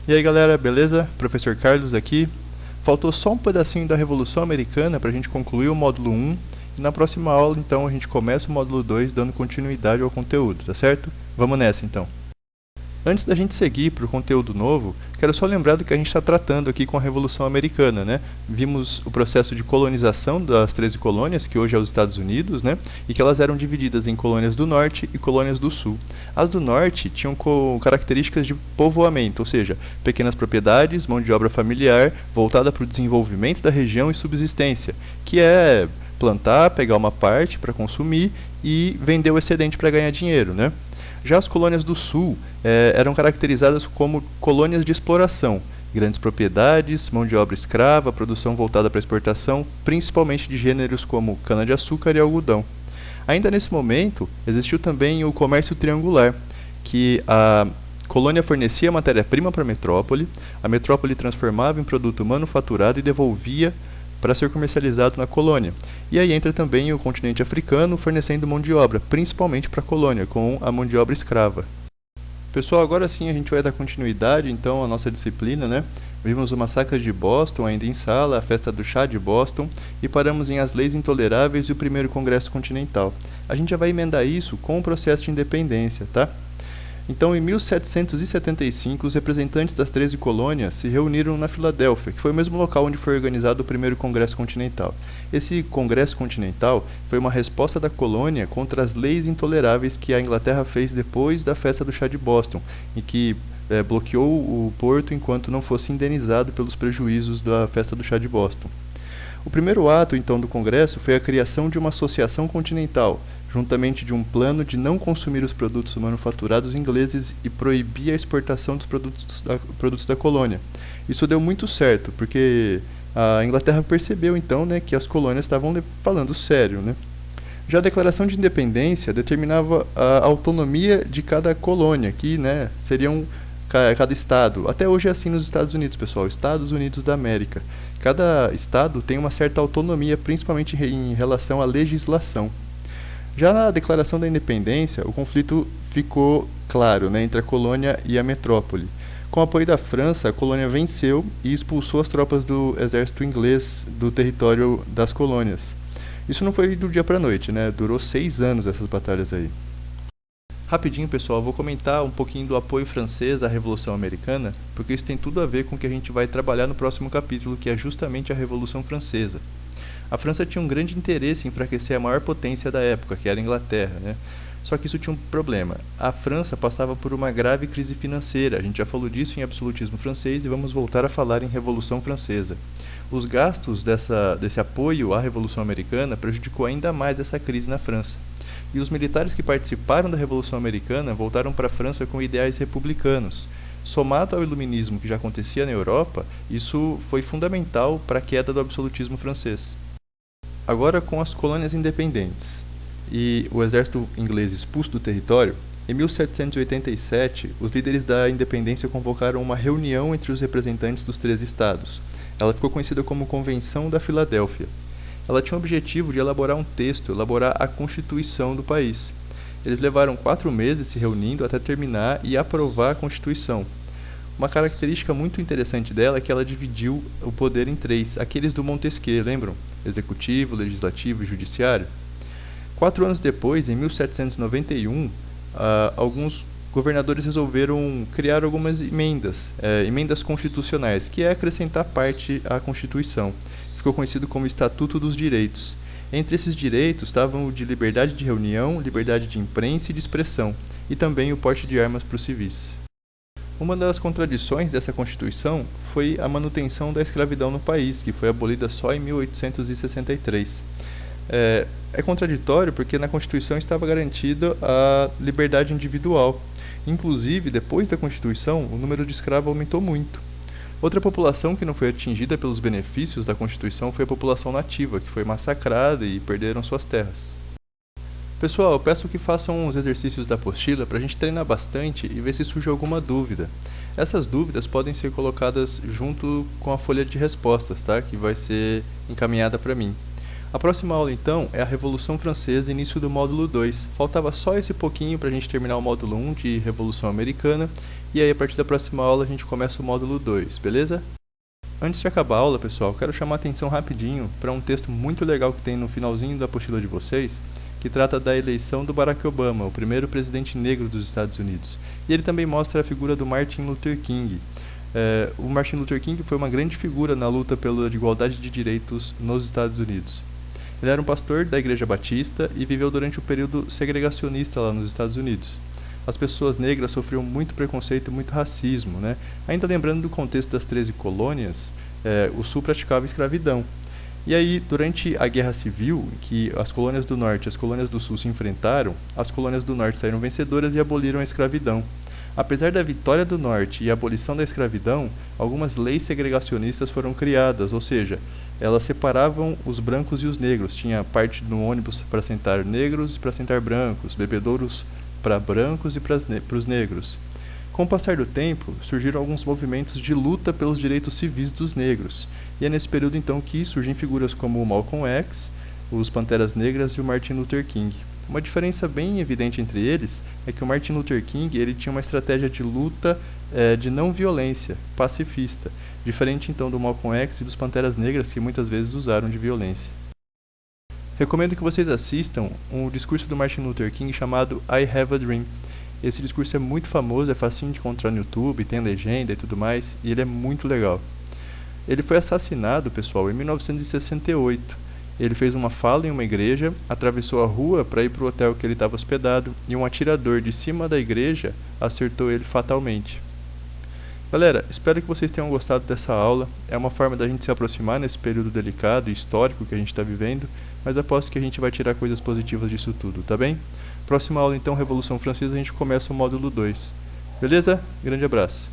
E aí galera, beleza? Professor Carlos aqui. Faltou só um pedacinho da Revolução Americana para a gente concluir o módulo 1 e na próxima aula então a gente começa o módulo 2 dando continuidade ao conteúdo, tá certo? Vamos nessa então. Antes da gente seguir para o conteúdo novo, quero só lembrar do que a gente está tratando aqui com a Revolução Americana, né? Vimos o processo de colonização das 13 colônias, que hoje é os Estados Unidos, né? E que elas eram divididas em colônias do Norte e colônias do Sul. As do Norte tinham características de povoamento, ou seja, pequenas propriedades, mão de obra familiar, voltada para o desenvolvimento da região e subsistência, que é plantar, pegar uma parte para consumir e vender o excedente para ganhar dinheiro, né? Já as colônias do Sul eram caracterizadas como colônias de exploração, grandes propriedades, mão de obra escrava, produção voltada para exportação, principalmente de gêneros como cana-de-açúcar e algodão. Ainda nesse momento, existiu também o comércio triangular, que a colônia fornecia matéria-prima para a metrópole transformava em produto manufaturado e devolvia para ser comercializado na colônia. E aí entra também o continente africano fornecendo mão de obra, principalmente para a colônia, com a mão de obra escrava. Pessoal, agora sim a gente vai dar continuidade então à nossa disciplina, né? Vimos o massacre de Boston ainda em sala, a festa do chá de Boston e paramos em As Leis Intoleráveis e o primeiro Congresso Continental. A gente já vai emendar isso com o processo de independência, tá? Então, em 1775, os representantes das 13 colônias se reuniram na Filadélfia, que foi o mesmo local onde foi organizado o primeiro Congresso Continental. Esse Congresso Continental foi uma resposta da colônia contra as leis intoleráveis que a Inglaterra fez depois da festa do chá de Boston, e que bloqueou o porto enquanto não fosse indenizado pelos prejuízos da festa do chá de Boston. O primeiro ato, então, do Congresso foi a criação de uma associação continental, juntamente de um plano de não consumir os produtos manufaturados ingleses e proibir a exportação dos produtos da colônia. Isso deu muito certo, porque a Inglaterra percebeu, então, né, que as colônias estavam falando sério, né? Já a Declaração de Independência determinava a autonomia de cada colônia, que, né, seriam cada estado. Até hoje é assim nos Estados Unidos, pessoal, Estados Unidos da América. Cada estado tem uma certa autonomia, principalmente em relação à legislação. Já na Declaração da Independência, o conflito ficou claro, né, entre a colônia e a metrópole. Com o apoio da França, a colônia venceu e expulsou as tropas do exército inglês do território das colônias. Isso não foi do dia para a noite, né? Durou 6 anos essas batalhas aí. Rapidinho, pessoal, vou comentar um pouquinho do apoio francês à Revolução Americana, porque isso tem tudo a ver com o que a gente vai trabalhar no próximo capítulo, que é justamente a Revolução Francesa. A França tinha um grande interesse em enfraquecer a maior potência da época, que era a Inglaterra, né? Só que isso tinha um problema. A França passava por uma grave crise financeira. A gente já falou disso em Absolutismo Francês e vamos voltar a falar em Revolução Francesa. Os gastos desse apoio à Revolução Americana prejudicou ainda mais essa crise na França. E os militares que participaram da Revolução Americana voltaram para a França com ideais republicanos. Somado ao iluminismo que já acontecia na Europa, isso foi fundamental para a queda do absolutismo francês. Agora, com as colônias independentes e o exército inglês expulso do território, em 1787, os líderes da independência convocaram uma reunião entre os representantes dos 13 estados. Ela ficou conhecida como Convenção da Filadélfia. Ela tinha o objetivo de elaborar um texto, elaborar a Constituição do país. Eles levaram 4 meses se reunindo até terminar e aprovar a Constituição. Uma característica muito interessante dela é que ela dividiu o poder em 3, aqueles do Montesquieu, lembram? Executivo, Legislativo e Judiciário. 4 anos depois, em 1791, alguns governadores resolveram criar algumas emendas constitucionais, que é acrescentar parte à Constituição. Ficou conhecido como Estatuto dos Direitos. Entre esses direitos estavam o de liberdade de reunião, liberdade de imprensa e de expressão, e também o porte de armas para os civis. Uma das contradições dessa Constituição foi a manutenção da escravidão no país, que foi abolida só em 1863. É contraditório porque na Constituição estava garantida a liberdade individual. Inclusive, depois da Constituição, o número de escravos aumentou muito. Outra população que não foi atingida pelos benefícios da Constituição foi a população nativa, que foi massacrada e perderam suas terras. Pessoal, eu peço que façam os exercícios da apostila para a gente treinar bastante e ver se surge alguma dúvida. Essas dúvidas podem ser colocadas junto com a folha de respostas, tá? Que vai ser encaminhada para mim. A próxima aula, então, é a Revolução Francesa, início do módulo 2. Faltava só esse pouquinho para a gente terminar o módulo 1 de Revolução Americana, e aí a partir da próxima aula a gente começa o módulo 2, beleza? Antes de acabar a aula, pessoal, quero chamar a atenção rapidinho para um texto muito legal que tem no finalzinho da apostila de vocês, que trata da eleição do Barack Obama, o primeiro presidente negro dos Estados Unidos. E ele também mostra a figura do Martin Luther King. O Martin Luther King foi uma grande figura na luta pela igualdade de direitos nos Estados Unidos. Ele era um pastor da Igreja Batista e viveu durante o período segregacionista lá nos Estados Unidos. As pessoas negras sofriam muito preconceito e muito racismo, né? Ainda lembrando do contexto das 13 colônias, o Sul praticava escravidão. E aí, durante a Guerra Civil, que as colônias do Norte e as colônias do Sul se enfrentaram, as colônias do Norte saíram vencedoras e aboliram a escravidão. Apesar da vitória do Norte e a abolição da escravidão, algumas leis segregacionistas foram criadas, ou seja, elas separavam os brancos e os negros. Tinha parte no ônibus para sentar negros e para sentar brancos, bebedouros para brancos e para os negros. Com o passar do tempo, surgiram alguns movimentos de luta pelos direitos civis dos negros. E é nesse período então que surgem figuras como o Malcolm X, os Panteras Negras e o Martin Luther King. Uma diferença bem evidente entre eles é que o Martin Luther King ele tinha uma estratégia de luta de não violência, pacifista, diferente então do Malcolm X e dos Panteras Negras que muitas vezes usaram de violência. Recomendo que vocês assistam um discurso do Martin Luther King chamado I Have a Dream. Esse discurso é muito famoso, é facinho de encontrar no YouTube, tem legenda e tudo mais, e ele é muito legal. Ele foi assassinado, pessoal, em 1968. Ele fez uma fala em uma igreja, atravessou a rua para ir para o hotel que ele estava hospedado e um atirador de cima da igreja acertou ele fatalmente. Galera, espero que vocês tenham gostado dessa aula. É uma forma da gente se aproximar nesse período delicado e histórico que a gente está vivendo, mas aposto que a gente vai tirar coisas positivas disso tudo, tá bem? Próxima aula, então, Revolução Francesa, a gente começa o módulo 2. Beleza? Grande abraço.